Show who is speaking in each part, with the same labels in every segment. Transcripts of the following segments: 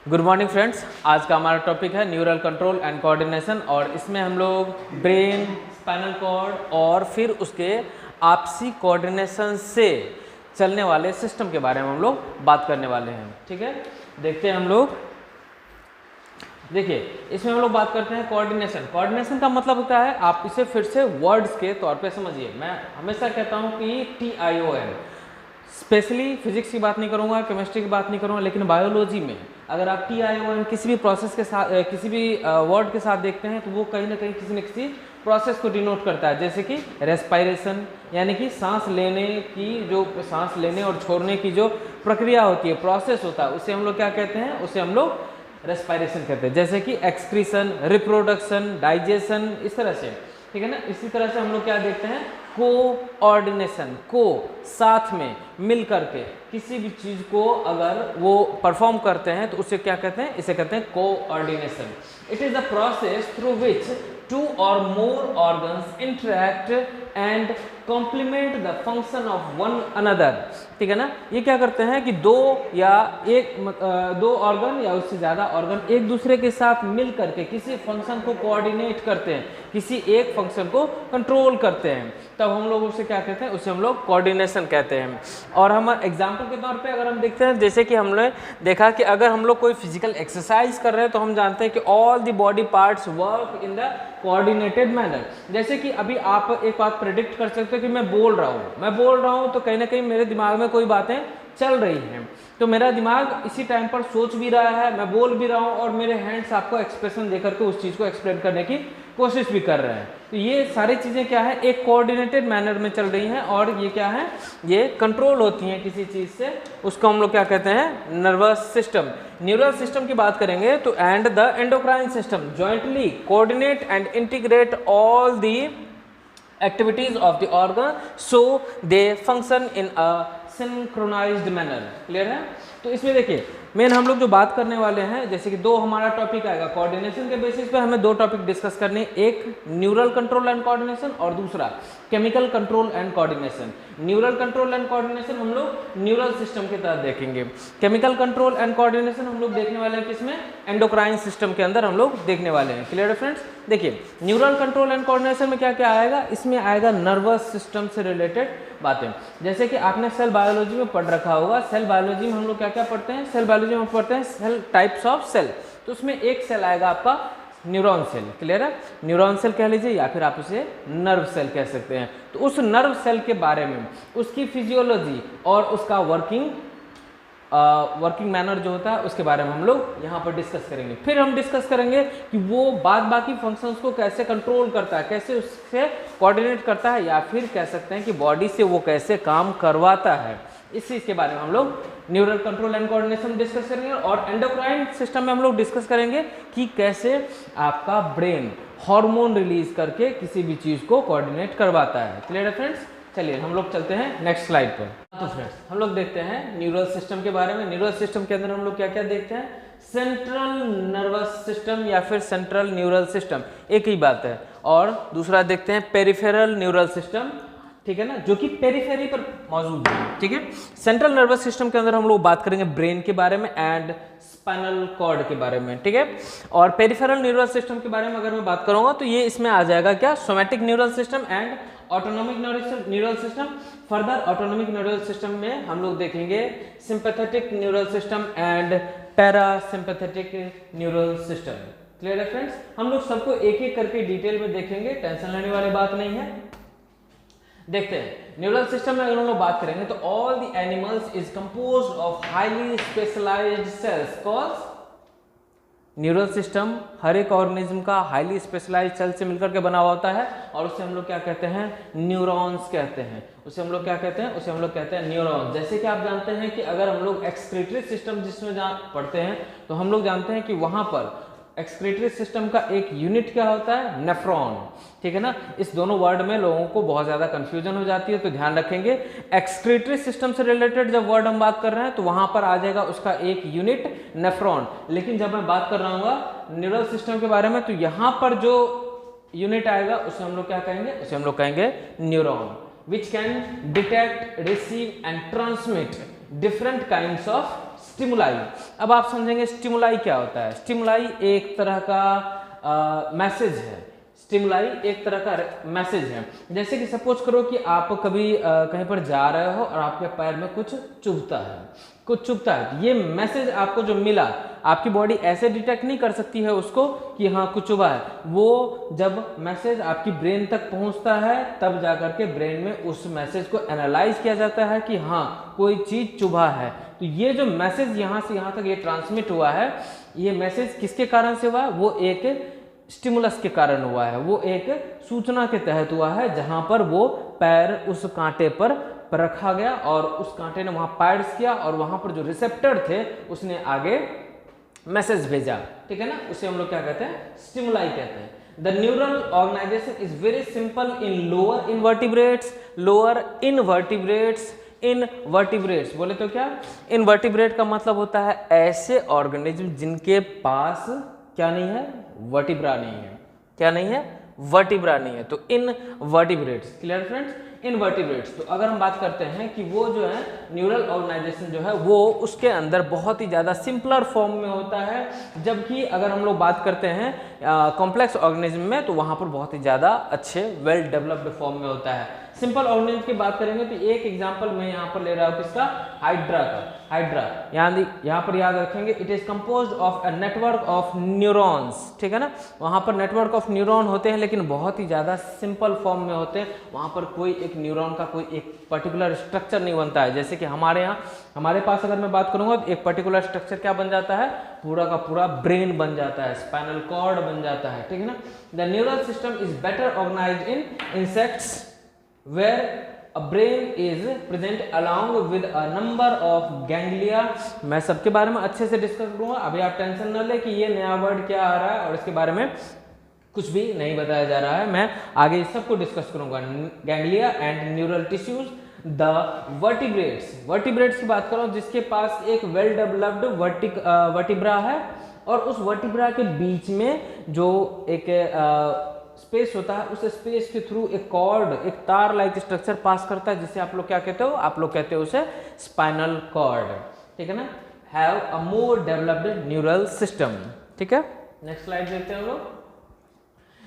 Speaker 1: Good morning friends. आज का हमारा टॉपिक है न्यूरल कंट्रोल एंड कोऑर्डिनेशन और इसमें हम लोग ब्रेन, स्पाइनल कॉर्ड और फिर उसके आपसी कोऑर्डिनेशन से चलने वाले सिस्टम के बारे में हम लोग बात करने वाले हैं। ठीक है, देखते हैं हम लोग। देखिए, इसमें हम लोग बात करते हैं कोऑर्डिनेशन। कोऑर्डिनेशन का मतलब होता है, आप इसे फिर से वर्ड्स के तौर पे समझिए। मैं हमेशा कहता हूँ कि TION, स्पेशली फिजिक्स की बात नहीं करूँगा, केमिस्ट्री की बात नहीं करूँगा, लेकिन बायोलॉजी में अगर आप TION किसी भी प्रोसेस के साथ, किसी भी वर्ड के साथ देखते हैं तो वो कहीं ना कहीं किसी न किसी प्रोसेस को डिनोट करता है। जैसे कि रेस्पायरेशन, यानी कि सांस लेने की जो सांस लेने और छोड़ने की जो प्रक्रिया होती है, प्रोसेस होता है, उसे हम लोग क्या कहते हैं? उसे हम लोग रेस्पायरेशन कहते हैं। जैसे कि एक्सक्रीशन, रिप्रोडक्शन, डाइजेशन, इस तरह से। ठीक है ना। इसी तरह से हम लोग क्या देखते हैं? कोऑर्डिनेशन, को साथ में मिल करके किसी भी चीज को अगर वो परफॉर्म करते हैं तो उसे क्या कहते हैं? इसे कहते हैं coordination. It is the process through which two or more organs interact and complement the function of one another. ठीक है ना। ये क्या करते हैं कि दो ऑर्गन या उससे ज्यादा ऑर्गन एक दूसरे के साथ मिल करके किसी फंक्शन को कोऑर्डिनेट करते हैं, किसी एक फंक्शन को कंट्रोल करते हैं, तब हम लोग उसे क्या कहते हैं? उसे हम लोग कोऑर्डिनेशन कहते हैं। और हम एग्जाम्पल के तौर पे अगर हम देखते हैं, जैसे कि हमने देखा कि अगर हम लोग कोई फिजिकल एक्सरसाइज कर रहे हैं तो हम जानते हैं कि all the body parts work in the coordinated manner. जैसे कि अभी आप एक बात प्रेडिक्ट कर सकते हो कि मैं बोल रहा हूँ तो कहीं ना कहीं मेरे दिमाग में कोई बातें चल रही हैं, तो मेरा दिमाग इसी टाइम पर सोच भी रहा है, मैं बोल भी रहा हूँ और मेरे हैंड्स आपको एक्सप्रेशन देकर के उस चीज़ को एक्सप्लेन करने की कोशिश भी कर रहे हैं। तो ये सारी चीज़ें क्या है? एक कोऑर्डिनेटेड मैनर में चल रही हैं और ये क्या है? ये कंट्रोल होती हैं किसी चीज़ से। उसको हम लोग क्या कहते हैं? Nervous system. न्यूरल सिस्टम की बात करेंगे तो and the endocrine system jointly coordinate and integrate all the activities of the organ so they function in a synchronized manner। Clear है? तो इसमें देखिए मेन हम लोग जो बात करने वाले हैं, जैसे कि दो हमारा टॉपिक आएगा कोऑर्डिनेशन के बेसिस पे, हमें दो टॉपिक डिस्कस करने, एक न्यूरल कंट्रोल एंड कोऑर्डिनेशन और दूसरा chemical control and coordination. Neural control and coordination हम लोग न्यूरल सिस्टम के तहत देखेंगे। केमिकल कंट्रोल एंड कोऑर्डिनेशन हम लोग देखने वाले हैं किसमें? एंडोक्राइन सिस्टम के अंदर हम लोग देखने वाले हैं। क्लियर है फ्रेंड्स? देखिए न्यूरल कंट्रोल एंड कोऑर्डिनेशन में क्या क्या आएगा? इसमें आएगा नर्वस सिस्टम से रिलेटेड बातें। जैसे कि आपने सेल बायोलॉजी में पढ़ रखा होगा, सेल बायोलॉजी में हम लोग क्या क्या पढ़ते हैं? सेल बायोलॉजी में पढ़ते हैं सेल टाइप्स ऑफ सेल। तो उसमें एक सेल आएगा आपका न्यूरॉन सेल। क्लियर है? न्यूरॉन सेल कह लीजिए या फिर आप उसे नर्व सेल कह सकते हैं। तो उस नर्व सेल के बारे में, उसकी फिजियोलॉजी और उसका वर्किंग मैनर जो होता है उसके बारे में हम लोग यहाँ पर डिस्कस करेंगे। फिर हम डिस्कस करेंगे कि वो बाकी फंक्शंस को कैसे कंट्रोल करता है, कैसे उससे कोऑर्डिनेट करता है, या फिर कह सकते हैं कि बॉडी से वो कैसे काम करवाता है। इस चीज़ के बारे में हम लोग neural control and coordination discuss करेंगे। और एंडोक्राइन सिस्टम में हम लोग डिस्कस करेंगे कि कैसे आपका ब्रेन हार्मोन रिलीज करके किसी भी चीज़ को कोऑर्डिनेट करवाता है। क्लियर है फ्रेंड्स? चलिए हम लोग चलते हैं नेक्स्ट स्लाइड पर। तो फ्रेंड्स हम लोग देखते हैं न्यूरल सिस्टम के बारे में। न्यूरल सिस्टम के अंदर हम लोग क्या क्या देखते हैं? सेंट्रल नर्वस सिस्टम या फिर सेंट्रल न्यूरल सिस्टम, एक ही बात है। और दूसरा देखते हैं पेरिफेरल न्यूरल सिस्टम, ठीक है ना, जो कि पेरिफेरी पर मौजूद है। ठीक है। सेंट्रल नर्वस सिस्टम के अंदर हम लोग बात करेंगे ब्रेन के बारे में एंड स्पाइनल कॉर्ड के बारे में। ठीक है। और पेरिफेरल न्यूरल सिस्टम के बारे में अगर मैं बात करूंगा तो ये इसमें आ जाएगा क्या? Somatic neural system and autonomic neural system. Further autonomic neural system में हम लोग देखेंगे sympathetic neural system and parasympathetic neural system. Clear है फ्रेंड्स? हम लोग सबको एक एक करके डिटेल में देखेंगे, टेंशन लेने वाली बात नहीं है। देखते हैं न्यूरल सिस्टम में अगर हम लोग बात करेंगे तो all the animals is composed of highly specialised cells. Cause neural system हर एक ऑर्गेनिज्म का हाईली स्पेशलाइज्ड सेल से मिलकर के बना हुआ होता है और उसे हम लोग क्या कहते हैं? न्यूरॉन्स कहते हैं। उसे हम लोग क्या कहते हैं? उसे हम लोग कहते हैं न्यूरॉन्स। जैसे कि आप जानते हैं कि अगर हम लोग एक्सक्रीटरी सिस्टम जिसमें पढ़ते हैं तो हम लोग जानते हैं कि वहां पर एक्सक्रीटरी सिस्टम का एक यूनिट क्या होता है? नेफ्रॉन। ठीक है ना। इस दोनों वर्ड में लोगों को बहुत ज्यादा कंफ्यूजन हो जाती है, तो ध्यान रखेंगे एक्सक्रीटरी सिस्टम से रिलेटेड जब वर्ड हम बात कर रहे हैं तो वहां पर आ जाएगा उसका एक यूनिट नेफ्रॉन। लेकिन जब मैं बात कर रहा हूँ न्यूरल सिस्टम के बारे में तो यहाँ पर जो यूनिट आएगा उसे हम लोग क्या कहेंगे? उसे हम लोग कहेंगे neuron, which can detect, receive and transmit different kinds of stimuli. अब आप समझेंगे स्टिमुलाई क्या होता है। स्टिमुलाई एक तरह का मैसेज है। स्टिमुलाई एक तरह का मैसेज है। जैसे कि सपोज करो कि आप कभी कहीं पर जा रहे हो और आपके पैर में कुछ चुभता है, ये मैसेज आपको जो मिला, आपकी बॉडी ऐसे डिटेक्ट नहीं कर सकती है उसको कि हाँ कुछ चुभा है। वो जब मैसेज आपकी ब्रेन तक पहुंचता है तब जाकर के ब्रेन में उस मैसेज को एनालाइज किया जाता है कि हाँ कोई चीज चुभा है। तो ये जो मैसेज यहाँ से यहाँ तक ये ट्रांसमिट हुआ है, ये मैसेज किसके कारण से हुआ है? वो एक स्टिमुलस के कारण हुआ है, वो एक सूचना के तहत हुआ है, जहां पर वो पैर उस कांटे पर रखा गया और उस कांटे ने वहां पायर्स किया और वहां पर जो रिसेप्टर थे उसने आगे मैसेज भेजा। ठीक है ना, उसे हम लोग क्या कहते हैं? स्टिमुलाई कहते हैं। The neural organisation is very simple in lower invertebrates. Lower invertebrates बोले तो क्या? इनवर्टिब्रेट का मतलब होता है ऐसे ऑर्गेनिज्म जिनके पास क्या नहीं है? वर्टिब्रा नहीं है। क्या नहीं है? वर्टिब्रा नहीं है। तो इनवर्टिब्रेट्स। Clear friends? इनवर्टिब्रेट्स। तो अगर हम बात करते हैं कि वो जो है न्यूरल ऑर्गेनाइजेशन जो है वो उसके अंदर बहुत ही ज़्यादा सिंपलर फॉर्म में होता है, जबकि अगर हम लोग बात करते हैं कॉम्प्लेक्स ऑर्गेनिज्म में तो वहाँ पर बहुत ही ज़्यादा अच्छे वेल डेवलप्ड फॉर्म में होता है। सिंपल ऑर्गेनिज्म की बात करेंगे तो एक एग्जांपल मैं यहाँ पर ले रहा हूँ किसका? हाइड्रा का। हाइड्रा यहाँ पर याद रखेंगे, it is composed of a network of neurons. ठीक है ना, वहाँ पर नेटवर्क ऑफ न्यूरॉन होते हैं लेकिन बहुत ही ज़्यादा सिंपल फॉर्म में होते हैं। वहाँ पर कोई एक न्यूरॉन का कोई एक पर्टिकुलर स्ट्रक्चर नहीं बनता है। जैसे कि हमारे यहाँ, हमारे पास अगर मैं बात करूँगा तो एक पर्टिकुलर स्ट्रक्चर क्या बन जाता है? पूरा का पूरा ब्रेन बन जाता है, स्पाइनल कॉर्ड बन जाता है। ठीक है ना। The neural system is better organised in insects where a brain is present along with a number of ganglia। मैं सबके बारे में अच्छे से डिस्कस करूंगा, अभी आप टेंशन न ले कि ये नया वर्ड क्या आ रहा है और इसके बारे में कुछ भी नहीं बताया जा रहा है। मैं आगे इस सबको डिस्कस करूंगा। Ganglia and neural tissues. The vertebrates की बात करो जिसके पास एक वेल डेवलप्ड वर्टिब्रा है और उस वर्टिब्रा के बीच में जो एक स्पेस होता है, उस स्पेस के थ्रू एक कॉर्ड, एक तार लाइक स्ट्रक्चर पास करता है जिसे आप लोग क्या कहते हो? आप लोग कहते हो उसे स्पाइनल कॉर्ड। ठीक है ना। Have a more developed neural system. ठीक है, नेक्स्ट स्लाइड देखते हैं हम लोग।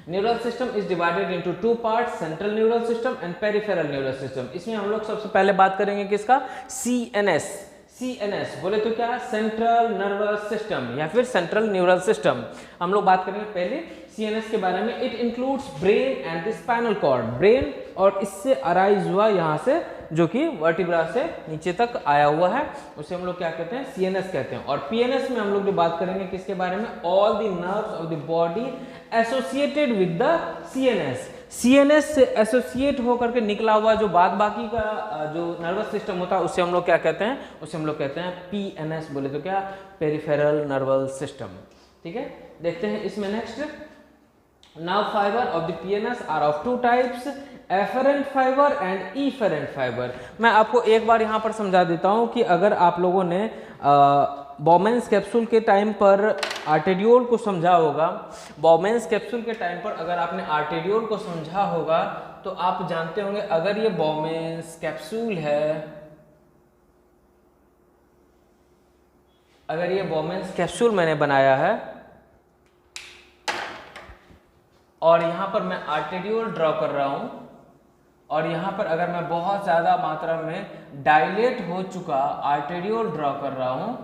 Speaker 1: Neural system is divided into two parts, central neural system and peripheral neural system. इसमें हम लोग सबसे पहले बात करेंगे किसका? सीएनएस। सीएनएस बोले तो क्या? सेंट्रल नर्वस सिस्टम या फिर सेंट्रल न्यूरल सिस्टम। हम लोग बात करेंगे पहले सीएनएस के बारे में। It includes brain and the spinal cord. Brain और इससे अराइज हुआ यहाँ से जो कि वर्टिब्रा से नीचे तक आया हुआ है, उसे हम लोग क्या कहते हैं? सीएनएस कहते हैं। और पीएनएस में हम लोग जो बात करेंगे किसके बारे में? All the nerves of the body associated with the CNS. CNS से एसोसिएट होकर के निकला हुआ जो बाद बाकी का जो नर्वस सिस्टम होता है उसे हम लोग क्या कहते हैं? उसे हम लोग कहते हैं पीएनएस। बोले तो क्या? Peripheral nerval system. ठीक है, देखते हैं इसमें next. Nerve fiber of the PNS are of two types, afferent fiber and efferent fiber। मैं आपको एक बार यहाँ पर समझा देता हूँ कि अगर आप लोगों ने बॉमेंस कैप्सूल के टाइम पर आर्टेरियोल को समझा होगा, बॉमेंस कैप्सूल के टाइम पर अगर आपने आर्टेरियोल को समझा होगा तो आप जानते होंगे अगर ये बॉमेंस कैप्सूल है, अगर ये बॉमेंस कैप्सूल मैंने बनाया है और यहाँ पर मैं आर्टेरियोल ड्रॉ कर रहा हूँ और यहाँ पर अगर मैं बहुत ज़्यादा मात्रा में डायलेट हो चुका आर्टेरियोल ड्रॉ कर रहा हूँ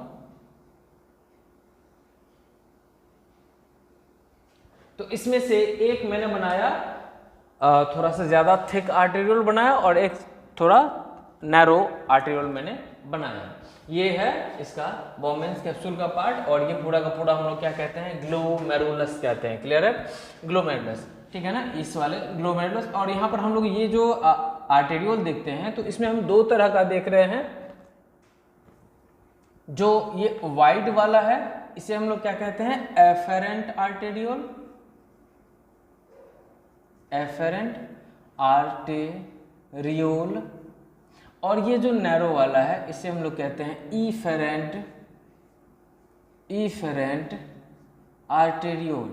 Speaker 1: तो इसमें से एक मैंने बनाया थोड़ा सा ज़्यादा थिक आर्टेरियोल बनाया और एक थोड़ा नैरो आर्टेरियोल मैंने बनाया। ये है इसका बॉमेंस कैप्सूल का पार्ट और ये पूरा का पूरा हम लोग क्या कहते हैं? ग्लोमेरुलस कहते हैं। क्लियर है? ग्लोमेरुलस। ठीक है ना, इस वाले ग्लोमेरुलस। और यहाँ पर हम लोग ये जो आर्टेरियोल देखते हैं तो इसमें हम दो तरह का देख रहे हैं। जो ये वाइड वाला है इसे हम लोग क्या कहते हैं? Efferent arteriole. Efferent arteriole. और ये जो नैरो वाला है इसे हम लोग कहते हैं efferent arteriole.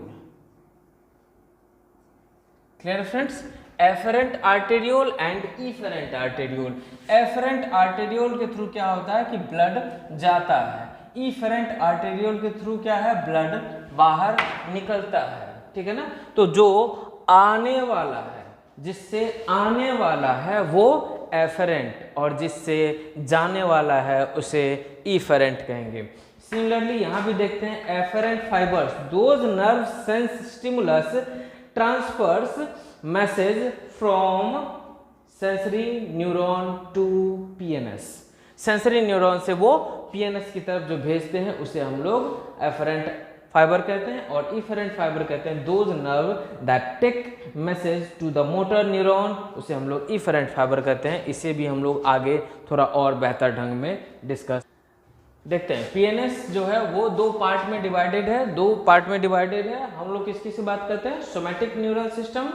Speaker 1: Clear friends? Efferent arteriole and efferent arteriole. Efferent arteriole के थ्रू क्या होता है कि ब्लड जाता है, इफेरेंट आर्टेरियोल के थ्रू क्या है, ब्लड बाहर निकलता है, ठीक है ना। तो जो आने वाला है, जिससे आने वाला है वो एफेरेंट, और जिससे जाने वाला है उसे इफेरेंट कहेंगे। सिमिलरली यहाँ भी देखते हैं afferent fibres, those nerve sense stimulus transfers message from sensory neuron to PNS. Sensory neuron से वो पीएनएस की तरफ जो भेजते हैं उसे हम लोग एफेरेंट फाइबर कहते हैं, और इफेरेंट फाइबर कहते हैं those nerve that take message to the motor neuron, उसे हम लोग इफेरेंट फाइबर कहते हैं। इसे भी हम लोग आगे थोड़ा और बेहतर ढंग में डिस्कस देखते हैं। पीएनएस जो है वो दो पार्ट में डिवाइडेड है, हम लोग किसकी से बात करते हैं, सोमैटिक न्यूरल सिस्टम,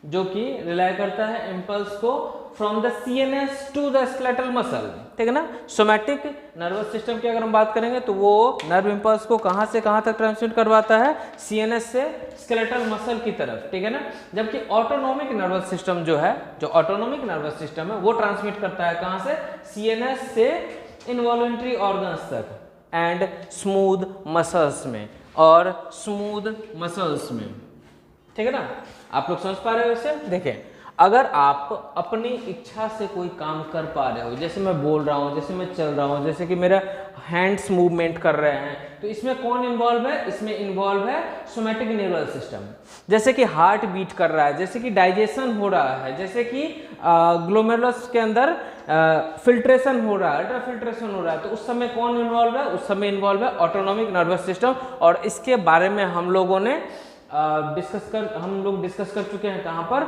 Speaker 1: जो कि रिलाई करता है इम्पल्स को from the CNS to the skeletal muscle, ठीक है ना। सोमैटिक नर्वस सिस्टम की अगर हम बात करेंगे तो वो नर्व इम्पल्स को कहाँ से कहाँ तक ट्रांसमिट करवाता है, सीएनएस से स्केलेटल मसल की तरफ, ठीक है ना। जबकि ऑटोनोमिक नर्वस सिस्टम जो है, जो ऑटोनोमिक नर्वस सिस्टम है वो ट्रांसमिट करता है कहाँ से, सीएनएस से इनवॉलंटरी ऑर्गन्स तक एंड स्मूथ मसल्स में, और स्मूथ मसल्स में, ठीक है ना। आप लोग समझ पा रहे हो इसे। देखें, अगर आप अपनी इच्छा से कोई काम कर पा रहे हो, जैसे मैं बोल रहा हूँ, जैसे मैं चल रहा हूँ, जैसे कि मेरा हैंड्स मूवमेंट कर रहे हैं, तो इसमें कौन इन्वॉल्व है, इसमें इन्वॉल्व है सोमैटिक न्यूरल सिस्टम। जैसे कि हार्ट बीट कर रहा है, जैसे कि डाइजेशन हो रहा है, जैसे कि ग्लोमेरुलस के अंदर फिल्ट्रेशन हो रहा है, अल्ट्रा फिल्ट्रेशन हो रहा है, तो उस समय कौन इन्वॉल्व है, उस समय इन्वॉल्व है ऑटोनोमिक नर्वस सिस्टम। और इसके बारे में हम लोग डिस्कस कर चुके हैं कहाँ पर,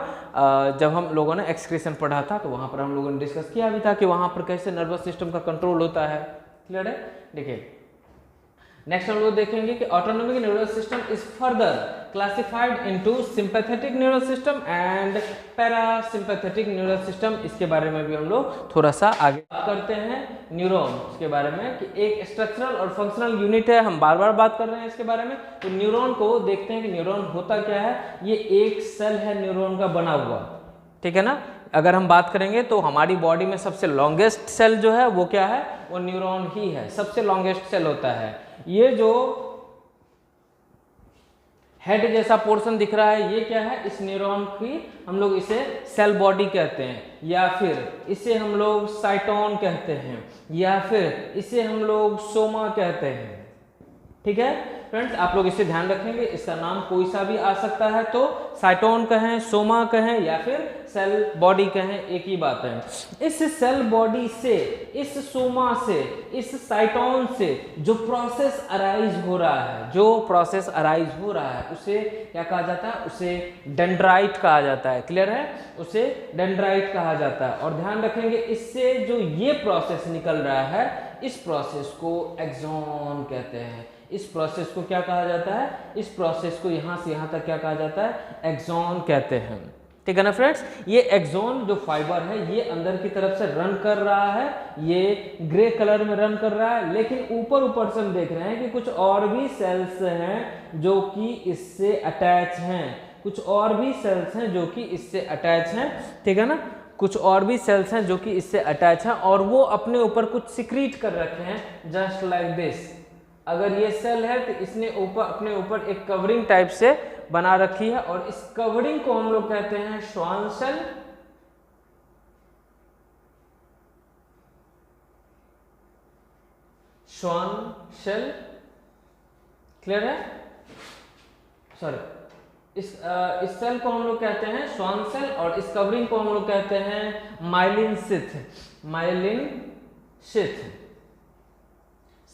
Speaker 1: जब हम लोगों ने एक्सक्रीशन पढ़ा था तो वहाँ पर हम लोगों ने डिस्कस किया भी था कि वहाँ पर कैसे नर्वस सिस्टम का कंट्रोल होता है। क्लियर है। देखिए नेक्स्ट हम लोग देखेंगे कि autonomic neural system is further classified into sympathetic neural system and parasympathetic neural system. इसके बारे में भी हम लोग थोड़ा सा आगे बात करते हैं न्यूरॉन के बारे में, कि एक स्ट्रक्चरल और फंक्शनल यूनिट है, हम बार बार बात कर रहे हैं इसके बारे में। तो न्यूरॉन को देखते हैं कि न्यूरॉन होता क्या है। ये एक सेल है न्यूरॉन का बना हुआ, ठीक है ना। अगर हम बात करेंगे तो हमारी बॉडी में सबसे लॉन्गेस्ट सेल जो है वो क्या है, वो न्यूरॉन ही है, सबसे लॉन्गेस्ट सेल होता है। ये जो हेड जैसा पोर्शन दिख रहा है ये क्या है, इस न्यूरॉन की हम लोग इसे सेल बॉडी कहते हैं, या फिर इसे हम लोग साइटोन कहते हैं, या फिर इसे हम लोग सोमा कहते हैं। ठीक है फ्रेंड्स, आप लोग इसे ध्यान रखेंगे, इसका नाम कोई सा भी आ सकता है, तो साइटोन कहें, सोमा कहें, या फिर सेल बॉडी कहें, एक ही बात है। इस सेल बॉडी से, इस सोमा से, इस साइटोन से जो प्रोसेस अराइज हो रहा है, जो प्रोसेस अराइज हो रहा है उसे क्या कहा जाता है, उसे डेंड्राइट कहा जाता है। क्लियर है, उसे डेंड्राइट कहा जाता है। और ध्यान रखेंगे इससे जो ये प्रोसेस निकल रहा है, इस प्रोसेस को एक्सॉन कहते हैं। इस प्रोसेस को क्या कहा जाता है, इस प्रोसेस को यहाँ से यहाँ तक क्या कहा जाता है, एक्सॉन कहते हैं। ठीक है ना फ्रेंड्स, ये एक्सॉन जो फाइबर है ये अंदर की तरफ से रन कर रहा है, ये ग्रे कलर में रन कर रहा है, लेकिन ऊपर ऊपर से हम देख रहे हैं कि कुछ और भी सेल्स हैं जो कि इससे अटैच हैं, कुछ और भी सेल्स हैं जो कि इससे अटैच हैं। ठीक है ना, कुछ और भी सेल्स हैं जो कि इससे अटैच हैं और वो अपने ऊपर कुछ सिक्रीट कर रखे हैं, जस्ट लाइक दिस। अगर ये सेल है तो इसने ऊपर अपने ऊपर एक कवरिंग टाइप से बना रखी है, और इस कवरिंग को हम लोग कहते हैं Schwann cell. Schwann cell, clear है, सॉरी, इस सेल को हम लोग कहते हैं श्वान सेल, और इस कवरिंग को हम लोग कहते हैं myelin sheath. Myelin sheath,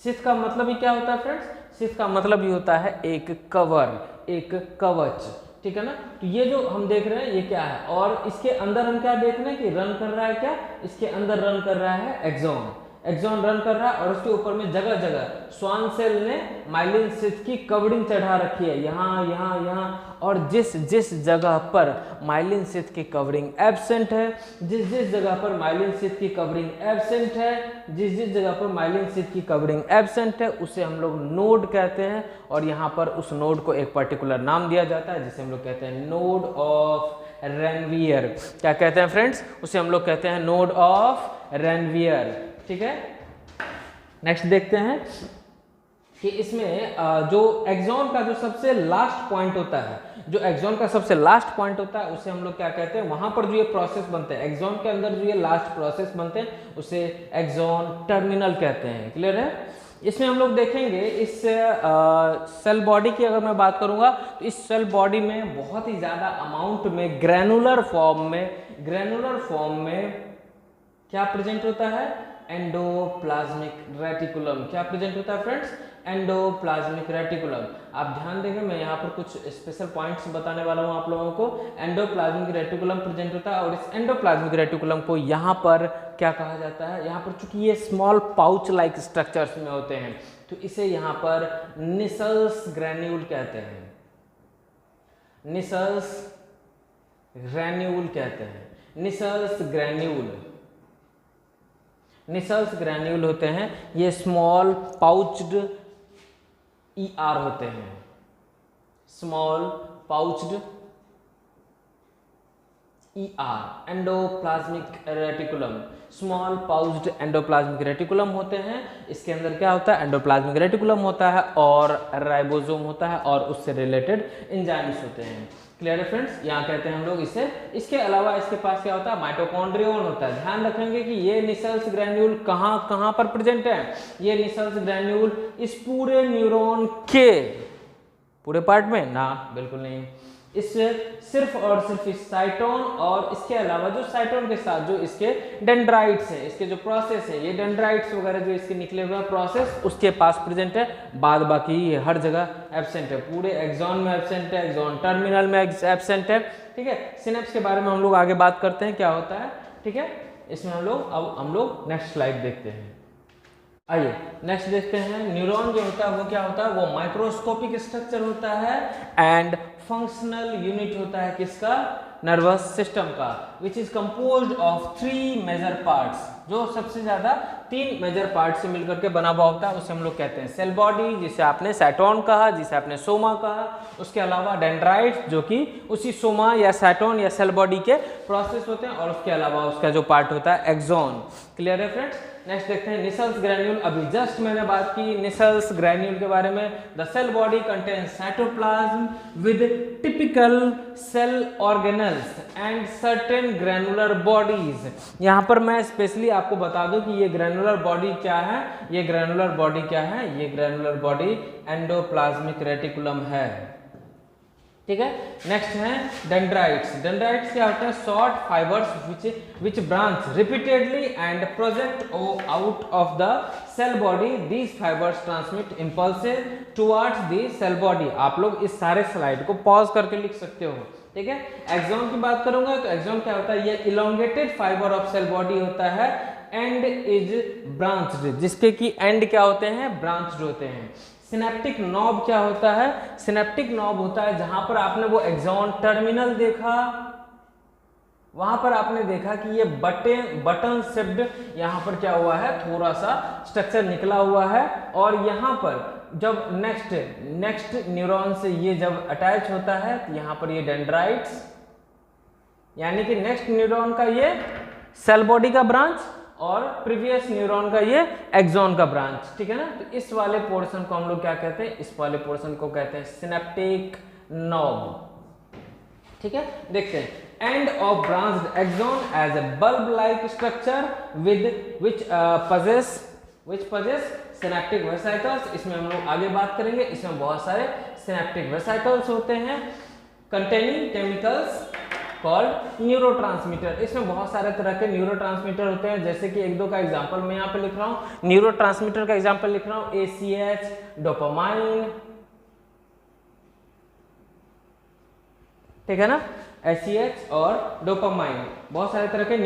Speaker 1: sheath का मतलब ही क्या होता है फ्रेंड्स, शीथ का मतलब ही होता है एक कवर, एक कवच। ठीक है ना, तो ये जो हम देख रहे हैं ये क्या है, और इसके अंदर हम क्या देख रहे हैं कि रन कर रहा है, क्या इसके अंदर रन कर रहा है एक्सॉन। एक्सॉन रन कर रहा है और उसके ऊपर में जगह जगह श्वान सेल ने माइलिन शीथ की कवरिंग चढ़ा रखी है, यहाँ यहाँ यहाँ, और जिस जिस जगह पर माइलिन शीथ की कवरिंग एब्सेंट है, जिस जिस जगह पर माइलिन शीथ की कवरिंग एब्सेंट है, जिस जिस जगह पर माइलिन शीथ की कवरिंग एब्सेंट है, उसे हम लोग नोड कहते हैं। और यहाँ पर उस नोड को एक पर्टिकुलर नाम दिया जाता है जिसे हम लोग कहते हैं नोड ऑफ रेनवियर। क्या कहते हैं फ्रेंड्स, उसे हम लोग कहते हैं नोड ऑफ रेनवियर। ठीक है, नेक्स्ट देखते हैं कि इसमें जो एक्सॉन का जो सबसे लास्ट पॉइंट होता है, जो एक्सॉन का सबसे लास्ट पॉइंट होता है उसे हम लोग क्या कहते हैं, वहां पर जो ये प्रोसेस बनते हैं एक्सॉन के अंदर जो ये लास्ट प्रोसेस बनते हैं उसे एक्सॉन टर्मिनल कहते हैं। क्लियर है? इसमें हम लोग देखेंगे इस सेल बॉडी की अगर मैं बात करूंगा तो इस सेल बॉडी में बहुत ही ज्यादा अमाउंट में ग्रैनुलर फॉर्म में क्या प्रेजेंट होता है, एंडोप्लाज्मिक रेटिकुलम। क्या प्रेजेंट होता है फ्रेंड्स, एंडोप्लाज्मिक रेटिकुलम। आप ध्यान देंगे मैं यहाँ पर कुछ स्पेशल पॉइंट्स बताने वाला हूँ आप लोगों को। एंडोप्लाज्मिक रेटिकुलम प्रेजेंट होता है और इस एंडोप्लाज्मिक रेटिकुलम को यहाँ पर क्या कहा जाता है, यहाँ पर चूंकि ये स्मॉल पाउच लाइक स्ट्रक्चर्स में होते हैं तो इसे यहाँ पर निसल्स ग्रैन्यूल कहते हैं, निसल्स ग्रैन्यूल कहते हैं। निसल्स ग्रैन्यूल होते हैं, ये स्मॉल पाउच्ड ER होते हैं, small pouched ER endoplasmic reticulum, small pouched endoplasmic reticulum होते हैं। इसके अंदर क्या होता है, एंडोप्लाज्मिक रेटिकुलम होता है और राइबोसोम होता है और उससे रिलेटेड एंजाइम्स होते हैं। क्लियर है फ्रेंड्स, यहाँ कहते हैं हम लोग इसे। इसके अलावा इसके पास क्या होता है, माइटोकॉन्ड्रियन होता है। ध्यान रखेंगे कि ये निसल्स ग्रैन्यूल कहाँ पर प्रेजेंट है, ये निसल्स ग्रैन्यूल इस पूरे न्यूरॉन के पूरे पार्ट में ना, बिल्कुल नहीं, इस सिर्फ और सिर्फ इस साइटोन और इसके अलावा जो साइटोन के साथ जो इसके डेंड्राइट्स हैं, इसके जो प्रोसेस है, ये डेंड्राइट्स वगैरह जो इसके निकले हुए प्रोसेस उसके पास प्रेजेंट है। बाद बाकी ये हर जगह एब्सेंट है, पूरे एक्सॉन में एब्सेंट है, एक्सॉन टर्मिनल में एब्सेंट है। ठीक है, सिनेप्स के बारे में हम लोग आगे बात करते हैं क्या होता है। ठीक है, इसमें हम लोग नेक्स्ट स्लाइड देखते हैं। आइए नेक्स्ट देखते हैं। न्यूरॉन जो होता है वो क्या होता है, वो माइक्रोस्कोपिक स्ट्रक्चर होता है एंड फंक्शनल यूनिट होता है किसका, नर्वस सिस्टम का, which is composed of 3 major parts, जो सबसे ज्यादा 3 मेजर पार्ट से मिलकर के बना हुआ होता है उसे हम लोग कहते हैं सेल बॉडी, जिसे आपने साइटोन कहा, जिसे आपने सोमा कहा। उसके अलावा डेंड्राइट्स जो कि उसी सोमा या साइटोन या सेल बॉडी के प्रोसेस होते हैं और उसके अलावा उसका जो पार्ट होता है एक्सॉन। क्लियर है फ्रेंड्स? नेक्स्ट देखते हैं निसल्स ग्रैन्यूल। अभी जस्ट मैंने बात की निसल्स ग्रैन्यूल के बारे में। The cell body contains cytoplasm with typical cell organelles and certain granular bodies. यहाँ पर मैं स्पेशली आपको बता दूं कि ये ग्रैनुलर बॉडी क्या है, ये ग्रैनुलर बॉडी क्या है, ये ग्रैनुलर बॉडी एंडोप्लाज्मिक रेटिकुलम है। ठीक है, नेक्स्ट है डेंड्राइट्स। डेंड्राइट्स क्या होता है, short fibres which branch repeatedly and project out of the cell body. These fibres transmit impulses towards the cell body. आप लोग इस सारे स्लाइड को पॉज करके लिख सकते हो। ठीक है, एक्सॉन की बात करूंगा तो एक्सॉन क्या होता है, ये elongated fibre of cell body होता है एंड इज ब्रांच्ड, जिसके की एंड क्या होते हैं, ब्रांच्ड होते हैं। सिनेप्टिक नॉब क्या होता है, सिनेप्टिक नॉब होता है जहां पर आपने वो एक्सॉन टर्मिनल देखा, वहां पर आपने देखा कि ये बटन शेप्ड यहाँ पर क्या हुआ है, थोड़ा सा स्ट्रक्चर निकला हुआ है और यहाँ पर जब नेक्स्ट न्यूरॉन से ये जब अटैच होता है तो यहाँ पर ये डेंड्राइट्स, यानी कि नेक्स्ट न्यूरॉन का ये सेल बॉडी का ब्रांच और प्रीवियस न्यूरॉन का ये एक्सॉन का ब्रांच। ठीक है ना, तो इस वाले पोर्शन को हम लोग क्या कहते हैं, इस वाले पोर्शन को कहते हैं सिनेप्टिक नॉब। ठीक है, देखते हैं। End of branched axon as a bulb like structure with which possess synaptic vesicles. इसमें हम लोग आगे बात करेंगे। इसमें बहुत सारे सिनेप्टिक वेसिकल्स होते हैं कंटेनिंग केमिकल्स कॉल्ड न्यूरोट्रांसमीटर। इसमें बहुत सारे तरह के न्यूरोट्रांसमीटर होते हैं, जैसे कि एक दो का एग्जांपल मैं यहाँ पे लिख रहा हूँ। न्यूरोट्रांसमीटर का एग्जांपल लिख रहा हूँ, ACH, डोपामाइन, ठीक है ना, ACH और डोपामाइन। बहुत सारे तरह के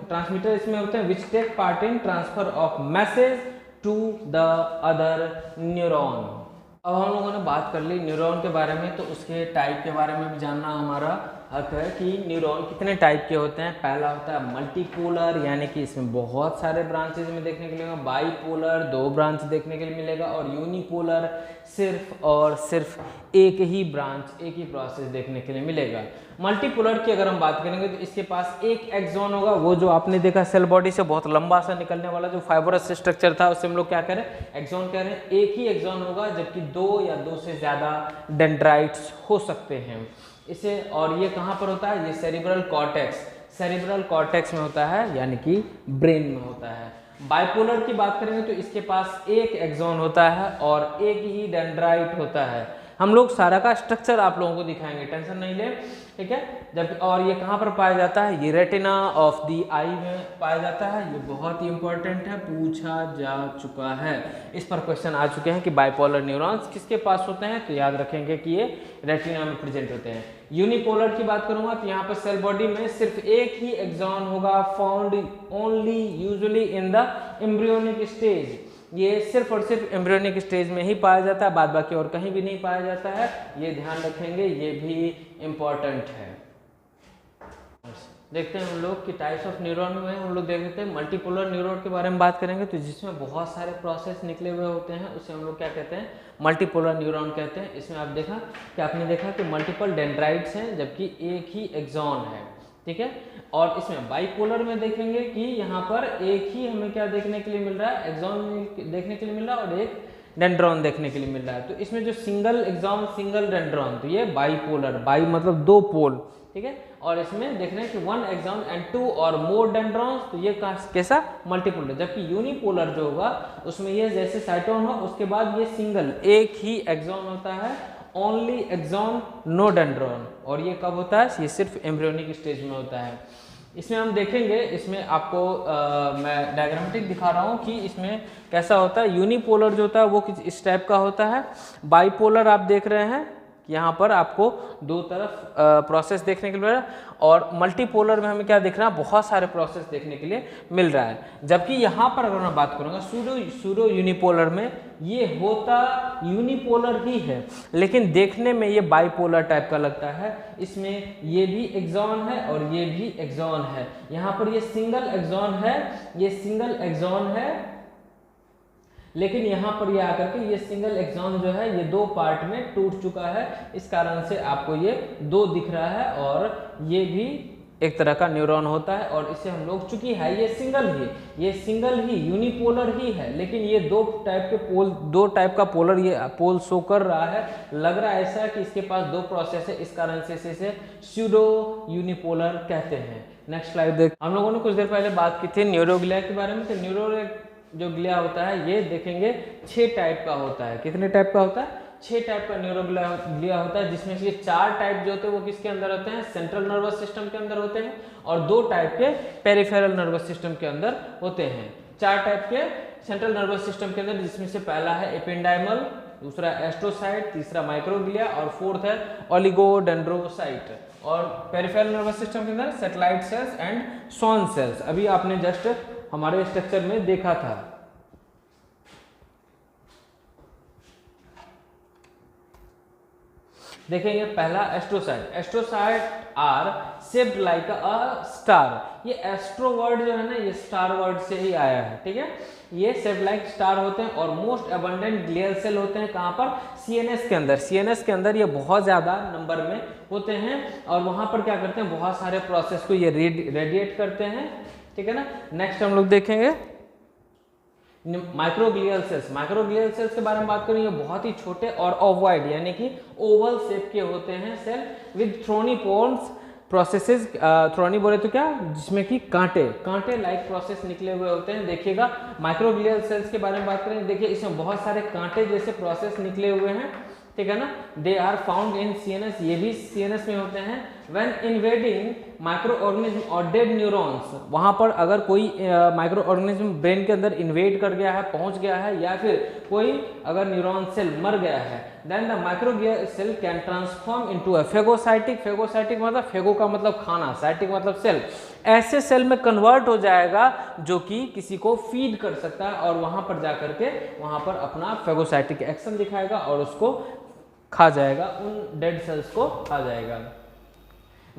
Speaker 1: ट्रांसमीटर इसमें होते हैं which take part in transfer of message to the other neuron. अब हम लोगों ने बात कर ली न्यूरॉन के बारे में, तो उसके टाइप के बारे में भी जानना हमारा अर्थ है कि न्यूरॉन कितने टाइप के होते हैं। पहला होता है मल्टीपोलर, यानी कि इसमें बहुत सारे ब्रांचेज में देखने के लिए मिलेगा। बाईपोलर 2 ब्रांच देखने के लिए मिलेगा। और यूनिपोलर सिर्फ और सिर्फ एक ही ब्रांच, एक ही प्रोसेस देखने के लिए मिलेगा। मल्टीपोलर की अगर हम बात करेंगे तो इसके पास एक एक्सॉन होगा, वो जो आपने देखा सेल बॉडी से बहुत लंबा सा निकलने वाला जो फाइबरस स्ट्रक्चर था उससे हम लोग क्या कह रहे हैं, एक्सॉन कह रहे हैं। एक ही एक्सॉन होगा, जबकि 2 या 2 से ज़्यादा डेंड्राइट्स हो सकते हैं इसे। और ये कहाँ पर होता है, ये सेरिब्रल कॉर्टेक्स में होता है, यानी कि ब्रेन में होता है। बाइपोलर की बात करेंगे तो इसके पास एक एक्सॉन होता है और एक ही डेंड्राइट होता है। हम लोग सारा का स्ट्रक्चर आप लोगों को दिखाएंगे, टेंशन नहीं ले, ठीक है। जब और ये कहाँ पर पाया जाता है, ये रेटिना ऑफ द आई में पाया जाता है। ये बहुत ही इंपॉर्टेंट है, पूछा जा चुका है, इस पर क्वेश्चन आ चुके हैं कि बाइपोलर न्यूरॉन्स किसके पास होते हैं, तो याद रखेंगे कि ये रेटिना में प्रेजेंट होते हैं। यूनिपोलर की बात करूंगा तो यहाँ पर सेल बॉडी में सिर्फ एक ही एक्सॉन होगा, found only usually in the embryonic stage. ये सिर्फ और सिर्फ एम्ब्रियोनिक स्टेज में ही पाया जाता है, बाद बाकी और कहीं भी नहीं पाया जाता है, ये ध्यान रखेंगे, ये भी इम्पॉर्टेंट है। देखते हैं हम लोग कि टाइप्स ऑफ न्यूरॉन में हम लोग देख लेते हैं। मल्टीपोलर न्यूरॉन के बारे में बात करेंगे तो जिसमें बहुत सारे प्रोसेस निकले हुए होते हैं उसे हम लोग क्या कहते हैं, मल्टीपोलर न्यूरॉन कहते हैं। इसमें आप देखा कि आपने देखा कि मल्टीपल डेंड्राइट्स हैं, जबकि एक ही एक्सॉन है, ठीक है। और इसमें बाइपोलर में देखेंगे कि यहाँ पर एक ही हमें क्या देखने के लिए मिल रहा है, एक्सॉन देखने के लिए मिल रहा है और एक डेंड्रॉन देखने के लिए मिल रहा है। तो इसमें जो सिंगल एक्सॉन सिंगल डेंड्रॉन, तो ये बाइपोलर, बाई मतलब 2 पोल, ठीक है। और इसमें देख रहे हैं कि 1 एक्सॉन एंड 2 और मोर डेंड्रॉन्स, तो ये कैसा, मल्टीपोलर। जबकि यूनिपोलर जो होगा उसमें ये जैसे साइटोन हो उसके बाद ये सिंगल एक ही एक्सॉन होता है, ओनली एक्सॉन नो डेंड्रॉन। और ये कब होता है, ये सिर्फ एम्ब्रियोनिक स्टेज में होता है। इसमें हम देखेंगे, इसमें आपको मैं डायग्रामेटिक दिखा रहा हूँ कि इसमें कैसा होता है। यूनिपोलर जो होता है वो इस टाइप का होता है। बाइपोलर आप देख रहे हैं यहाँ पर आपको 2 तरफ प्रोसेस देखने के लिए मिल रहा है। और मल्टीपोलर में हमें क्या दिख रहा है, बहुत सारे प्रोसेस देखने के लिए मिल रहा है। जबकि यहाँ पर अगर मैं बात करूँगा सूडो यूनिपोलर में ये होता यूनिपोलर ही है, लेकिन देखने में ये बाइपोलर टाइप का लगता है। इसमें ये भी एक्सॉन है और ये भी एक्सॉन है। यहाँ पर ये सिंगल एक्सॉन है, ये सिंगल एक्सॉन है, लेकिन यहाँ पर ये आकर के ये सिंगल एक्सॉन जो है ये 2 पार्ट में टूट चुका है, इस कारण से आपको ये 2 दिख रहा है। और ये भी एक तरह का न्यूरॉन होता है और इसे हम लोग, चूंकि है ये सिंगल ही यूनिपोलर ही है, लेकिन ये 2 टाइप का पोलर ये पोल शो कर रहा है। लग रहा है ऐसा कि इसके पास 2 प्रोसेस है, इस कारण से इसे सूडो यूनिपोलर कहते हैं। नेक्स्ट स्लाइड देख। हम लोगों ने कुछ देर पहले बात की थी न्यूरोग्लिया के बारे में। तो न्यूरो जो ग्लिया होता है ये देखेंगे 6 टाइप का होता है। कितने टाइप का होता है, 6 टाइप का न्यूरोग्लिया होता है, जिसमें से 4 टाइप जो होते हैं वो किसके अंदर होते हैं, सेंट्रल नर्वस सिस्टम के अंदर होते हैं, और 2 टाइप के पेरिफेरल नर्वस सिस्टम के अंदर होते हैं। 4 टाइप के सेंट्रल नर्वस सिस्टम के अंदर, जिसमें से पहला है एपेंडाइमल, दूसरा एस्ट्रोसाइट, तीसरा माइक्रोग्लिया और फोर्थ है ओलिगोडेंड्रोसाइट। और पेरिफेरल नर्वस सिस्टम के अंदर satellite cells and Schwann cells, अभी आपने जस्ट हमारे स्ट्रक्चर में देखा था। देखेंगे पहला astrocyte are shaped like a star. ये एस्ट्रो वर्ड जो है ना, ये स्टार वर्ड से ही आया है, ठीक है। ये शेप्ड लाइक स्टार होते हैं और मोस्ट अबंडेंट ग्लियल सेल होते हैं कहाँ पर, सीएनएस के अंदर। सीएनएस के अंदर ये बहुत ज़्यादा नंबर में होते हैं और वहाँ पर क्या करते हैं, बहुत सारे प्रोसेस को ये रेडिएट करते हैं, ठीक है ना। नेक्स्ट हम लोग देखेंगे माइक्रोग्लियल सेल्स के बारे में बात करें। ये बहुत ही छोटे और ओवॉइड यानी कि ओवल शेप के होते हैं सेल विद थ्रोनीपोन्स प्रोसेसेस। थ्रोनी बोले तो क्या, जिसमें कि कांटे लाइक प्रोसेस निकले हुए होते हैं। देखिएगा माइक्रोग्लियल सेल्स के बारे में बात करें, देखिए इसमें बहुत सारे कांटे जैसे प्रोसेस निकले हुए हैं, ठीक है ना। They are found in CNS, ये भी सीएनएस में होते हैं। व्हेन इन्वेडिंग माइक्रो ऑर्गेनिज्म और डेड न्यूरॉन्स, वहाँ पर अगर कोई माइक्रो ऑर्गेनिज्म ब्रेन के अंदर इन्वेड कर गया है, पहुँच गया है, या फिर कोई अगर न्यूरॉन सेल मर गया है, then the microglial cell can transform into a phagocytic मतलब फेगो का मतलब खाना, साइटिक मतलब सेल। ऐसे सेल में कन्वर्ट हो जाएगा जो कि किसी को फीड कर सकता है और वहाँ पर जा करके वहाँ पर अपना फेगोसाइटिक एक्शन दिखाएगा और उसको खा जाएगा, उन डेड सेल्स को खा जाएगा।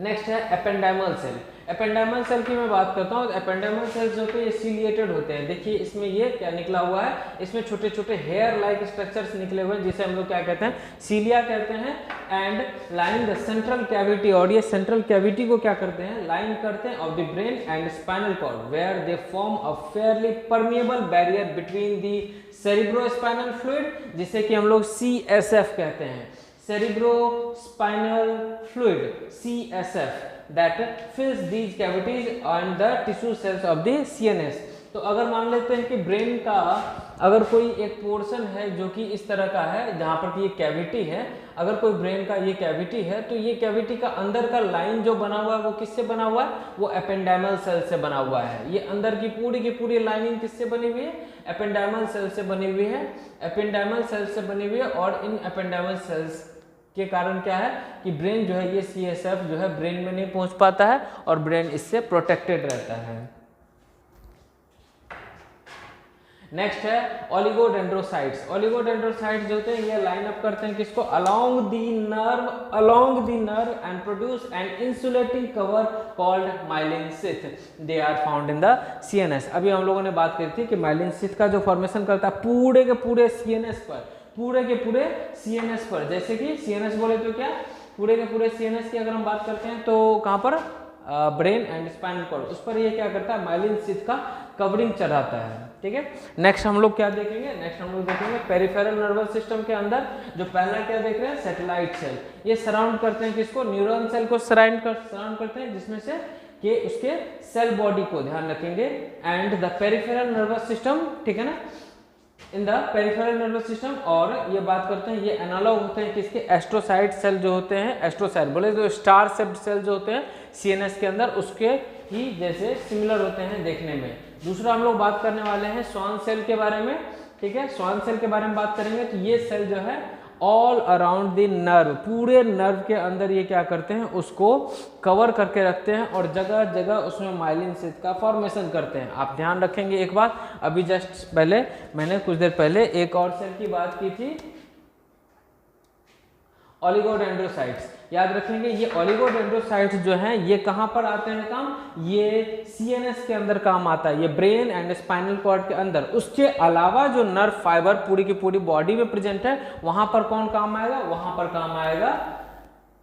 Speaker 1: नेक्स्ट है एपेंडाइमल सेल। एपेंडाइमल सेल की मैं बात करता हूँ। एपेंडाइमल सेल्स जो होते हैं ये सीलिएटेड होते हैं। देखिए इसमें ये क्या निकला हुआ है, इसमें छोटे छोटे हेयर लाइक स्ट्रक्चर्स निकले हुए हैं जिसे हम लोग क्या कहते हैं, सीलिया कहते हैं। And line the central cavity, और ये सेंट्रल कैविटी को क्या करते हैं, लाइन करते हैं of the brain and spinal cord, where they form a fairly permeable barrier between the cerebrospinal fluid, जिसे कि हम लोग CSF कहते हैं, cerebrospinal fluid, CSF, that fills these cavities and the tissue cells of the CNS। तो अगर मान लेते हैं कि ब्रेन का अगर कोई एक पोर्शन है जो कि इस तरह का है, जहाँ पर कि ये कैविटी है, अगर कोई ब्रेन का ये कैविटी है तो ये कैविटी का अंदर का लाइन जो बना हुआ है वो किससे बना हुआ है, वो एपेंडाइमल सेल से बना हुआ है। ये अंदर की पूरी लाइनिंग किससे बनी हुई है, एपेंडाइमल सेल से बनी हुई है, एपेंडाइमल सेल से बनी हुई है। और इन एपेंडाइमल सेल्स के कारण क्या है कि ब्रेन जो है ये CSF जो है ब्रेन में नहीं पहुंच पाता है और ब्रेन इससे प्रोटेक्टेड रहता है। नेक्स्ट है ओलिगोडेंड्रोसाइट्स। ओलिगोडेंड्रोसाइट्स जो होते हैं ये लाइन अप करते हैं किसको, along the nerve and produce an insulating cover called myelin sheath. They are found in the CNS। अभी हम लोगों ने बात करी थी कि माइलिन शीथ का जो फॉर्मेशन करता है पूरे के पूरे CNS पर, पूरे के पूरे CNS पर। जैसे कि CNS बोले तो क्या, पूरे के पूरे CNS की अगर हम बात करते हैं तो कहाँ पर, ब्रेन एंड स्पाइनल कॉर्ड, उस पर ये क्या करता है, माइलिन शीथ का कवरिंग चढ़ाता है। ठीक है, नेक्स्ट हम लोग क्या देखेंगे, नेक्स्ट हम लोग देखेंगे पेरिफेरल नर्वस सिस्टम के अंदर जो पहला क्या देख रहे हैं, सैटेलाइट सेल। ये सराउंड करते हैं किसको, न्यूरॉन सेल को सराउंड करते हैं, जिसमें से कि उसके सेल बॉडी को ध्यान रखेंगे। And the peripheral nervous system, ठीक है ना, in the peripheral nervous system. और ये बात करते हैं ये एनालॉग होते हैं किसके, एस्ट्रोसाइट सेल जो होते हैं, एस्ट्रोसाइट बोले तो स्टार शेप्ड सेल जो होते हैं CNS के अंदर, उसके ही जैसे सिमिलर होते हैं देखने में। दूसरा हम लोग बात करने वाले हैं स्वान सेल के बारे में। ठीक है, स्वान सेल के बारे में बात करेंगे तो ये सेल जो है ऑल अराउंड द नर्व, पूरे नर्व के अंदर ये क्या करते हैं, उसको कवर करके रखते हैं और जगह जगह उसमें माइलिन शीथ का फॉर्मेशन करते हैं। आप ध्यान रखेंगे एक बात, अभी जस्ट पहले मैंने कुछ देर पहले एक और सेल की बात की थी, ओलिगोडेंड्रोसाइट्स। याद रखेंगे ये ओलिगोडेंड्रोसाइट्स जो हैं ये कहाँ पर आते हैं काम, ये CNS के अंदर काम आता है, ये ब्रेन एंड स्पाइनल कॉर्ड के अंदर। उसके अलावा जो नर्व फाइबर पूरी की पूरी बॉडी में प्रेजेंट है, वहां पर कौन काम आएगा, वहां पर काम आएगा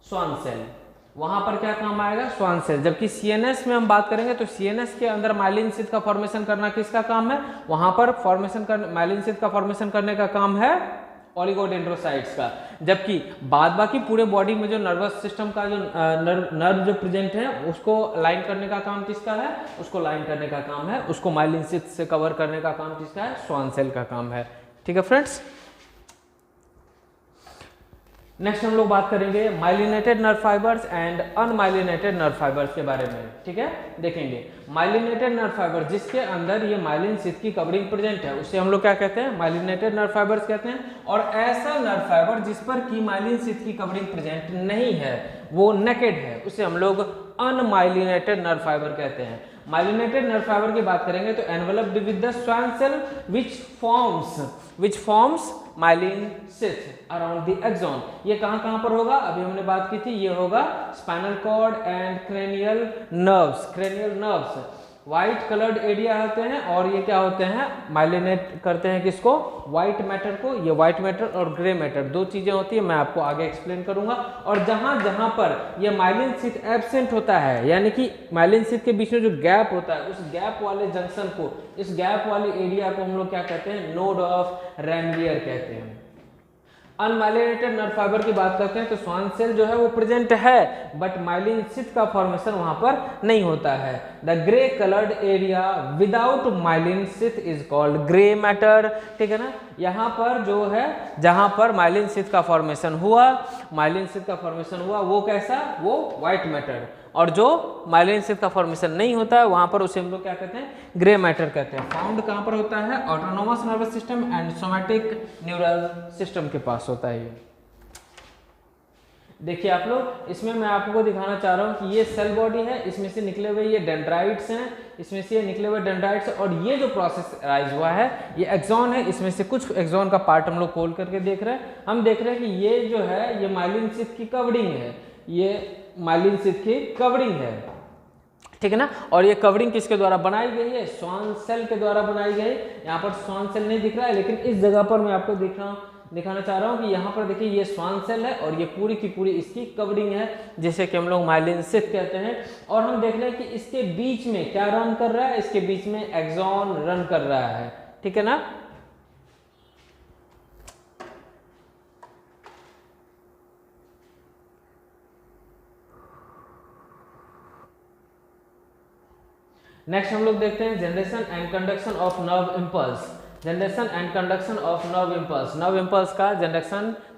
Speaker 1: स्वान सेल। वहां पर क्या काम आएगा, स्वान सेल। जबकि CNS में हम बात करेंगे तो CNS के अंदर माइलिन शीथ का फॉर्मेशन करना किसका काम है, वहां पर फॉर्मेशन कर माइलिन शीथ का फॉर्मेशन करने का काम है ओलिगोडेंड्रोसाइट्स का। जबकि बाद बाकी पूरे बॉडी में जो नर्वस सिस्टम का जो नर्व जो प्रेजेंट है उसको लाइन करने का काम किसका है, उसको लाइन करने का काम है, उसको माइलिन शीथ से कवर करने का काम किसका है, स्वान सेल का काम है। ठीक है फ्रेंड्स, नेक्स्ट हम लोग बात करेंगे myelinated nerve fibres and unmyelinated nerve fibres के बारे में। ठीक है, देखेंगे माइलिनेटेड नर्व फाइबर जिसके अंदर ये माइलिन शीथ की कवरिंग प्रेजेंट है उसे हम लोग क्या कहते हैं, माइलिनेटेड नर्व फाइबर्स कहते हैं। और ऐसा नर्व फाइबर जिस पर की माइलिन शीथ की कवरिंग प्रेजेंट नहीं है, वो नेकेड है, उसे हम लोग अनमाइलिनेटेड नर्व फाइबर कहते हैं। माइलिनेटेड नर्व फाइबर की बात करेंगे तो enveloped with the Schwann cell which forms myelin sheath around the axon. ये कहाँ पर होगा, अभी हमने बात की थी, ये होगा spinal cord and cranial nerves. White coloured area होते हैं और ये क्या होते हैं, माइलिनेट करते हैं किसको, व्हाइट मैटर को। ये व्हाइट मैटर और ग्रे मैटर दो चीजें होती है, मैं आपको आगे एक्सप्लेन करूंगा। और जहां जहां पर ये माइलिन शीथ एब्सेंट होता है, यानी कि माइलिन शीथ के बीच में जो गैप होता है, उस गैप वाले जंक्शन को, इस गैप वाले एरिया को हम लोग क्या कहते हैं, नोड ऑफ रैनवियर कहते हैं। अनमाइलिनेटेड नर्व फाइबर की बात करते हैं तो स्वान सेल जो है वो प्रेजेंट है, बट माइलिन शीथ का फॉर्मेशन वहां पर नहीं होता है। The grey coloured area without myelin sheath is called grey matter. ठीक है ना, यहाँ पर जो है जहां पर माइलिन शीथ का फॉर्मेशन हुआ, वो कैसा, वो व्हाइट मैटर। और जो माइलिन शीथ का फॉर्मेशन नहीं होता है वहां पर उसे हम लोग क्या कहते हैं, ग्रे मैटर कहते हैं। फाउंड कहां पर होता है, autonomous nervous system and somatic neural system के पास होता है ये। देखिए आप लोग, इसमें मैं आपको दिखाना चाह रहा हूं कि ये सेल बॉडी है, इसमें से निकले हुए ये डेंड्राइट्स हैं, इसमें से ये निकले हुए डेंड्राइट्स, और ये जो प्रोसेस राइज हुआ है ये एक्सॉन है। इसमें से कुछ एक्सॉन का पार्ट हम लोग खोल करके देख रहे हैं। हम देख रहे हैं कि ये जो है ये माइलिन शीथ की कवरिंग है, ये माइलिन शीथ की कवरिंग है, ठीक है ना। और ये कवरिंग किसके द्वारा बनाई गई है? श्वान सेल के द्वारा बनाई गई। यहाँ पर श्वान सेल नहीं दिख रहा है, लेकिन इस जगह पर मैं आपको दिखाना चाह रहा हूँ कि यहाँ पर देखिए ये श्वान सेल है और ये पूरी की पूरी इसकी कवरिंग है, जिसे कि हम लोग माइलिन शीथ कहते हैं। और हम देख रहे हैं कि इसके बीच में क्या रन कर रहा है? इसके बीच में एक्सॉन रन कर रहा है, ठीक है ना। नेक्स्ट हम लोग देखते हैं generation and conduction of nerve impulse. Generation and conduction of nerve impulse. Nerve impulse का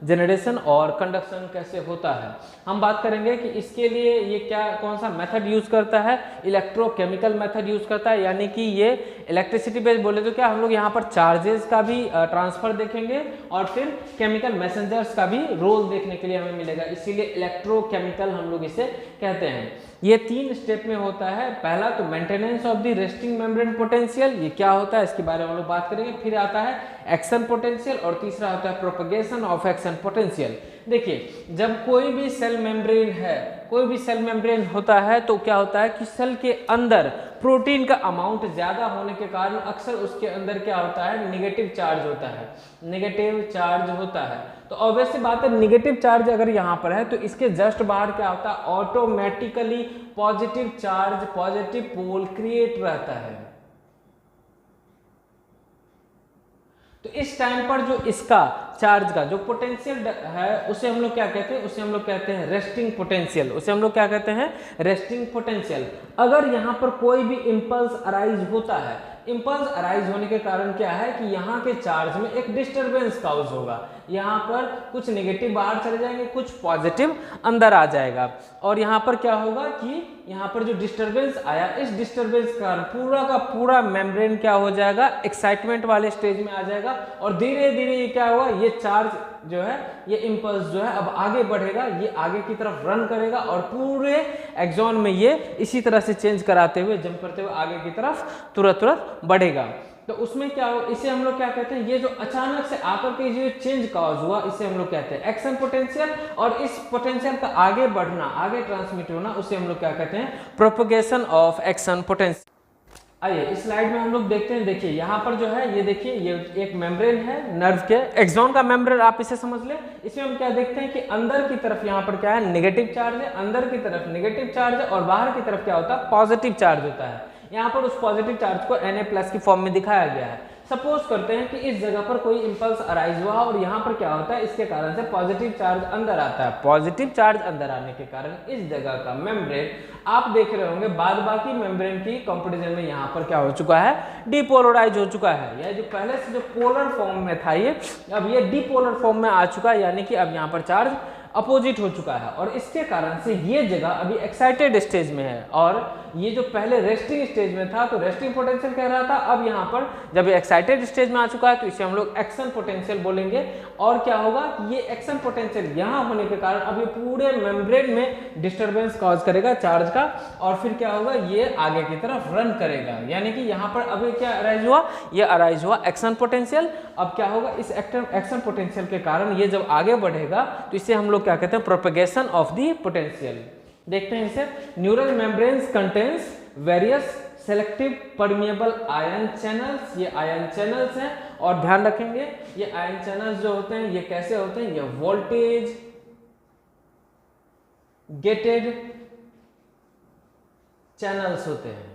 Speaker 1: जनरेशन और कंडक्शन कैसे होता है, हम बात करेंगे कि इसके लिए ये कौन सा मेथड यूज करता है? इलेक्ट्रोकेमिकल मेथड यूज करता है, यानी कि ये इलेक्ट्रिसिटी बेस्ड बोले तो क्या हम लोग यहाँ पर चार्जेस का भी ट्रांसफर देखेंगे और फिर केमिकल मैसेंजर्स का भी रोल देखने के लिए हमें मिलेगा, इसीलिए इलेक्ट्रोकेमिकल हम लोग इसे कहते हैं। ये 3 स्टेप में होता है। पहला तो maintenance of the resting membrane potential, ये क्या होता है इसके बारे में हम लोग बात करेंगे। फिर आता है एक्शन पोटेंशियल और तीसरा होता है प्रोपगेशन ऑफ एक्शन पोटेंशियल। देखिए, जब कोई भी सेल मेम्ब्रेन है, कोई भी सेल मेम्ब्रेन होता है तो क्या होता है कि सेल के अंदर प्रोटीन का अमाउंट ज्यादा होने के कारण अक्सर उसके अंदर क्या होता है? नेगेटिव चार्ज होता है, नेगेटिव चार्ज होता है। तो ऑब्वियस सी बात है, नेगेटिव चार्ज अगर यहाँ पर है तो इसके जस्ट बाहर क्या होता है? Automatically positive charge, positive pole create रहता है। तो इस टाइम पर जो इसका चार्ज का जो पोटेंशियल है उसे हम लोग क्या कहते हैं? उसे हम लोग कहते हैं रेस्टिंग पोटेंशियल। उसे हम लोग क्या कहते हैं? Resting potential. अगर यहाँ पर कोई भी इंपल्स अराइज होता है, इंपल्स अराइज होने के कारण क्या है कि यहाँ के चार्ज में एक डिस्टरबेंस काउज होगा। यहाँ पर कुछ नेगेटिव बाहर चले जाएंगे, कुछ पॉजिटिव अंदर आ जाएगा। और यहाँ पर क्या होगा कि यहाँ पर जो डिस्टरबेंस आया, इस डिस्टरबेंस के कारण पूरा का पूरा मेम्ब्रेन क्या हो जाएगा? एक्साइटमेंट वाले स्टेज में आ जाएगा और धीरे धीरे ये क्या होगा? ये चार्ज जो है, ये इंपल्स जो है अब आगे बढ़ेगा, ये आगे की तरफ रन करेगा और पूरे एक्सॉन में ये इसी तरह से चेंज कराते हुए, जंप करते हुए आगे की तरफ तुरंत बढ़ेगा। तो उसमें क्या हो, इसे हम लोग क्या कहते हैं? ये जो अचानक से आकर के जो चेंज काज हुआ, इसे हम लोग कहते हैं एक्शन पोटेंशियल। और इस पोटेंशियल का आगे बढ़ना, आगे ट्रांसमिट होना, उसे हम लोग क्या कहते हैं? Propagation of action potential. आइए इस स्लाइड में हम लोग देखते हैं। देखिए यहाँ पर जो है, ये देखिए, ये एक मेम्ब्रेन है नर्व के, एक्सॉन का मेम्ब्रेन आप इसे समझ लें। इसमें हम क्या देखते हैं कि अंदर की तरफ यहाँ पर क्या है? नेगेटिव चार्ज है, अंदर की तरफ नेगेटिव चार्ज है और बाहर की तरफ क्या होता है? पॉजिटिव चार्ज होता है। यहाँ पर उस पॉजिटिव चार्ज को Na+ की फॉर्म में दिखाया गया है। सपोज करते हैं कि इस जगह पर कोई इंपल्स अराइज हुआ और यहाँ पर क्या होता है? इसके कारण से पॉजिटिव चार्ज अंदर आता है। पॉजिटिव चार्ज अंदर आने के कारण इस जगह का मेम्ब्रेन आप देख रहे होंगे बाद बाकी मेम्ब्रेन की कंपैरिजन में यहाँ पर क्या हो चुका है? डिपोलराइज हो चुका है। यह जो पहले से जो पोलर फॉर्म में था, ये अब ये डिपोलर फॉर्म में आ चुका है, यानी कि अब यहाँ पर चार्ज अपोजिट हो चुका है और इसके कारण से ये जगह अभी एक्साइटेड स्टेज में है और ये जो पहले रेस्टिंग स्टेज में था तो रेस्टिंग पोटेंशियल कह रहा था। अब यहाँ पर जब ये एक्साइटेड स्टेज में आ चुका है तो इसे हम लोग एक्शन पोटेंशियल बोलेंगे। और क्या होगा कि ये एक्शन पोटेंशियल यहाँ होने के कारण अब ये पूरे मेम्ब्रेन में डिस्टरबेंस कॉज करेगा चार्ज का और फिर क्या होगा? ये आगे की तरफ रन करेगा, यानी कि यहाँ पर अभी क्या अराइज हुआ? ये अराइज हुआ एक्शन पोटेंशियल। अब क्या होगा? इस एक्शन पोटेंशियल के कारण ये जब आगे बढ़ेगा तो इसे हम लोग क्या कहते हैं? Propagation of the potential. देखते हैं इसे। Neural membranes contains various selective permeable ion channels. ये आयन चैनल्स हैं और ध्यान रखेंगे ये आयन चैनल्स जो होते हैं ये कैसे होते हैं? ये वोल्टेज गेटेड चैनल्स होते हैं।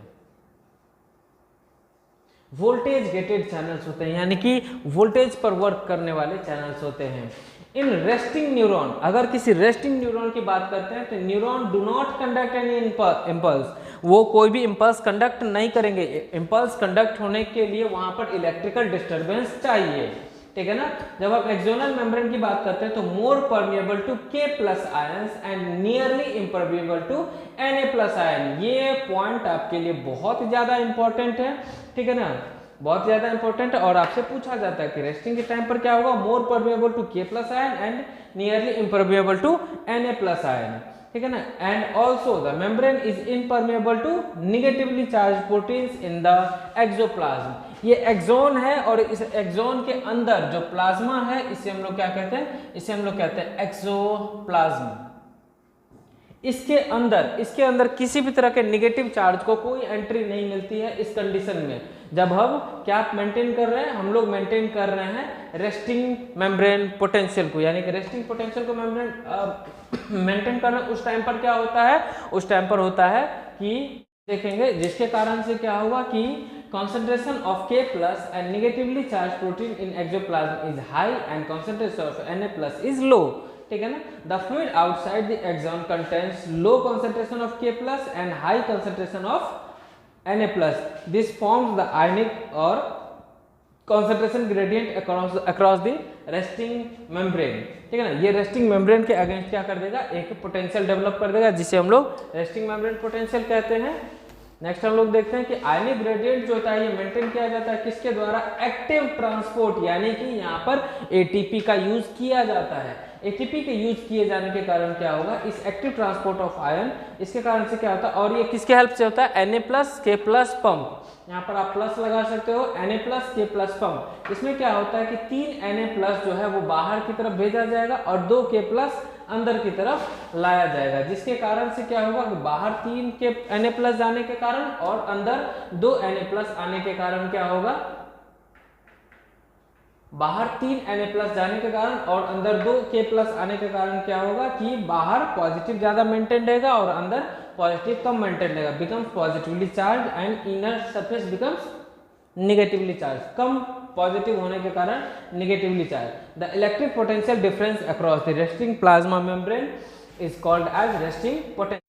Speaker 1: वोल्टेज गेटेड चैनल्स होते हैं, यानी कि वोल्टेज पर वर्क करने वाले चैनल्स होते हैं। इन रेस्टिंग न्यूरॉन, अगर किसी रेस्टिंग न्यूरॉन की बात करते हैं तो neuron do not conduct any impulse, वो कोई भी इम्पल्स कंडक्ट नहीं करेंगे। इम्पल्स कंडक्ट होने के लिए वहां पर इलेक्ट्रिकल डिस्टरबेंस चाहिए, ठीक है ना। जब आप एक्सोनल मेम्ब्रेन की बात करते हैं तो more permeable to K+ ions and nearly impermeable to Na+ ion. ये पॉइंट आपके लिए बहुत ज्यादा इंपॉर्टेंट है, ठीक है ना, बहुत ज्यादा इंपॉर्टेंट है। और आपसे पूछा जाता है कि रेस्टिंग के टाइम पर क्या होगा? More permeable to K+ ion and nearly impermeable to Na+ ion, ठीक है ना। And also the membrane is impermeable to negatively charge proteins in the axoplasm. ये एक्सोन है और इस एक्सोन के अंदर जो प्लाज्मा है इसे हम लोग क्या कहते हैं? इसे हम लोग कहते हैं एक्सोप्लाज्म। इसके अंदर किसी भी तरह के नेगेटिव चार्ज को कोई एंट्री नहीं मिलती है। इस कंडीशन में जब हम क्या मेंटेन कर रहे हैं, हम लोग मेंटेन कर रहे हैं रेस्टिंग मेम्ब्रेन पोटेंशियल को, यानी कि रेस्टिंग पोटेंशियल को मेंटेन कर रहे हैं। उस टाइम पर क्या होता है, उस टाइम पर होता है कि देखेंगे जिसके कारण से क्या होगा कि concentration of K plus and negatively charged protein in exoplasm is high and concentration of Na plus is low, ठीक है ना। The fluid outside the axon contains low concentration of K plus and high concentration of Na plus. This forms the ionic or concentration gradient across the resting membrane, ठीक है ना। ये resting membrane के against क्या कर देगा, एक potential develop कर देगा, जिसे हम लोग रेस्टिंग मेम्ब्रेन पोटेंशियल कहते हैं। नेक्स्ट हम लोग देखते हैं कि आयनिक ग्रेडियंट जो होता है ये मेंटेन किया जाता है किसके द्वारा, एक्टिव ट्रांसपोर्ट, यानी कि यहाँ पर एटीपी का यूज किया जाता है। एटीपी के यूज किए जाने के कारण क्या होगा, इस एक्टिव ट्रांसपोर्ट ऑफ आयन, इसके कारण से क्या होता है, और ये किसके हेल्प से होता है, Na plus K plus pump, यहाँ पर आप प्लस लगा सकते हो, Na plus K plus pump. इसमें क्या होता है कि 3 Na प्लस जो है वो बाहर की तरफ भेजा जाएगा और 2 K प्लस अंदर की तरफ लाया जाएगा, जिसके कारण से क्या होगा कि बाहर 3 के Na प्लस जाने के कारण और अंदर 2 Na प्लस आने के कारण क्या होगा, बाहर 3 Na प्लस जाने के कारण और अंदर 2 K प्लस आने के कारण क्या होगा कि बाहर पॉजिटिव ज्यादा मेंटेन रहेगा और अंदर पॉजिटिव कम मेंटेन रहेगा, becomes positively charge and inner surface becomes negatively charge, कम पॉजिटिव होने के कारण negatively charge. The electric potential difference across the resting plasma membrane is called as resting potential.